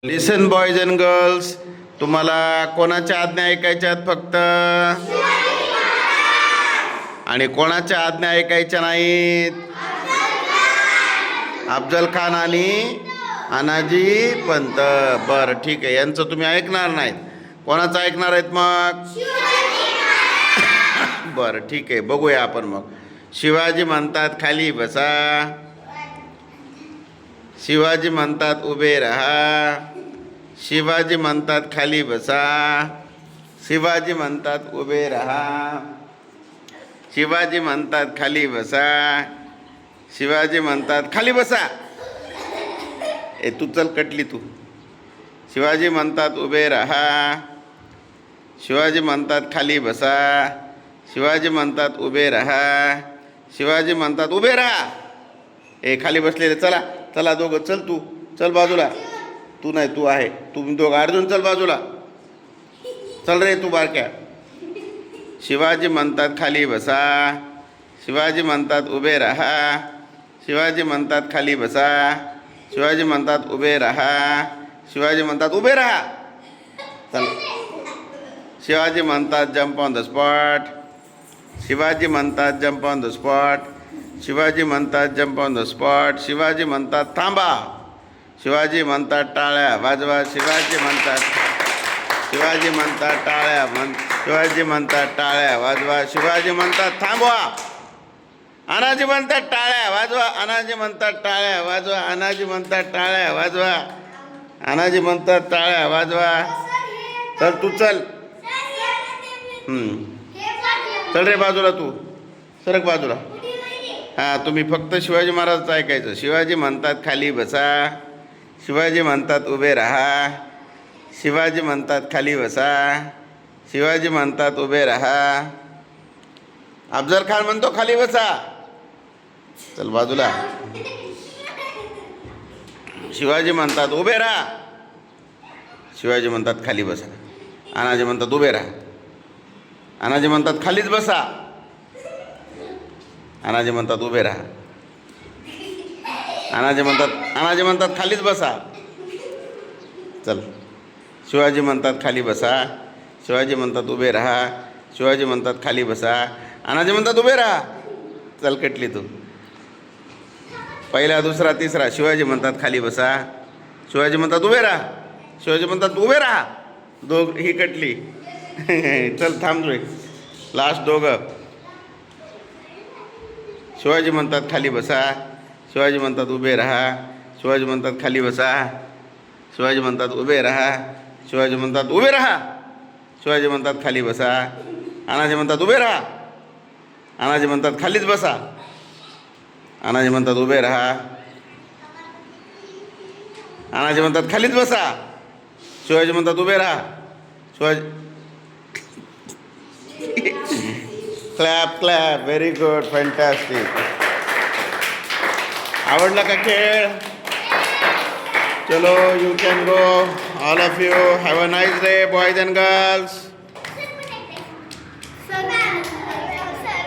Listen boys and girls, तुम्हाला कोणाच्या आज्ञा ऐकायच्यात फक्त, आणि कोणाच्या आज्ञा ऐकायच्या नाहीत? अफजल खान आणि अनाजी पंत. बरं ठीक आहे, यांचं तुम्ही ऐकणार नाहीत. कोणाचं ऐकणार आहेत मग? बरं ठीक आहे, बघूया आपण मग. शिवाजी म्हणतात खाली बसा, शिवाजी म्हणतात उभे राहा, शिवाजी म्हणतात खाली बसा, शिवाजी म्हणतात उभे राहा, शिवाजी म्हणतात खाली बसा, शिवाजी म्हणतात खाली बसा. ए तू चल कटली तू. शिवाजी म्हणतात उभे राहा, शिवाजी म्हणतात खाली बसा, शिवाजी म्हणतात उभे राहा, शिवाजी म्हणतात उभे राहा. ए खाली बसलेले चला चला दोघं, चल तू चल बाजूला. तू नाही, तू आहे, तुम्ही दोघं अर्जुन चल बाजूला. चल रे तू बारक्या. शिवाजी म्हणतात खाली बसा, शिवाजी म्हणतात उभे राहा, शिवाजी म्हणतात खाली बसा, शिवाजी म्हणतात उभे राहा, शिवाजी म्हणतात उभे राहा. चल. शिवाजी म्हणतात jump on the spot, Shivaji म्हणतात jump on the spot, Shivaji म्हणतात jump on the spot, Shivaji म्हणतात थांबा, शिवाजी म्हणतात टाळ्या वाजवा, शिवाजी म्हणतात, शिवाजी म्हणतात टाळ्या शिवाजी म्हणतात टाळ्या वाजवा, शिवाजी म्हणतात थांबवा, अनाजी म्हणतात टाळ्या वाजवा, अनाजी म्हणतात टाळ्या वाजवा, अनाजी म्हणतात टाळ्या वाजवा, अनाजी म्हणतात टाळ्या वाजवा. चल तू चल. चल रे बाजूला, तू सरक बाजूला. हां, तुम्ही फक्त शिवाजी महाराजचं ऐकायचं. शिवाजी म्हणतात खाली बसा, शिवाजी म्हणतात उभे राहा, शिवाजी म्हणतात खाली बसा, शिवाजी म्हणतात उभे राहा. अफजल खान म्हणतो खाली बसा. चल बाजूला. शिवाजी म्हणतात उभे राहा, शिवाजी म्हणतात खाली बसा, अनाजी म्हणतात उभे राहा, अनाजी म्हणतात खालीच बसा, अनाजी म्हणतात उभे राहा, अनाजी म्हणतात खालीच बसा. चल. शिवाजी म्हणतात खाली बसा, शिवाजी म्हणतात उभे राहा, शिवाजी म्हणतात खाली बसा, अनाजी म्हणतात उभे राहा. चल कटली तू. पहिला दुसरा तिसरा. शिवाजी म्हणतात खाली बसा, शिवाजी म्हणतात उभे राहा, शिवाजी म्हणतात उभे राहा. ही कटली. चल थांब रे. लास्ट दोघं. शिवाजी म्हणतात खाली बसा, शिवाजी म्हणतात उभे राहा, शिवाजी म्हणतात खाली बसा, शिवाजी म्हणतात उभे राहा, शिवाजी म्हणतात उभे राहा, शिवाजी म्हणतात खाली बसा, अनाजी म्हणतात उभे राहा, अनाजी म्हणतात खालीच बसा, अनाजी म्हणतात उभे राहा, अनाजी म्हणतात खालीच बसा, शिवाजी म्हणतात उभे राहा, Shivaji. Clap clap. Very good, fantastic. आवडला का खेळ? चलो, you can go all of you. Have a nice day boys and girls.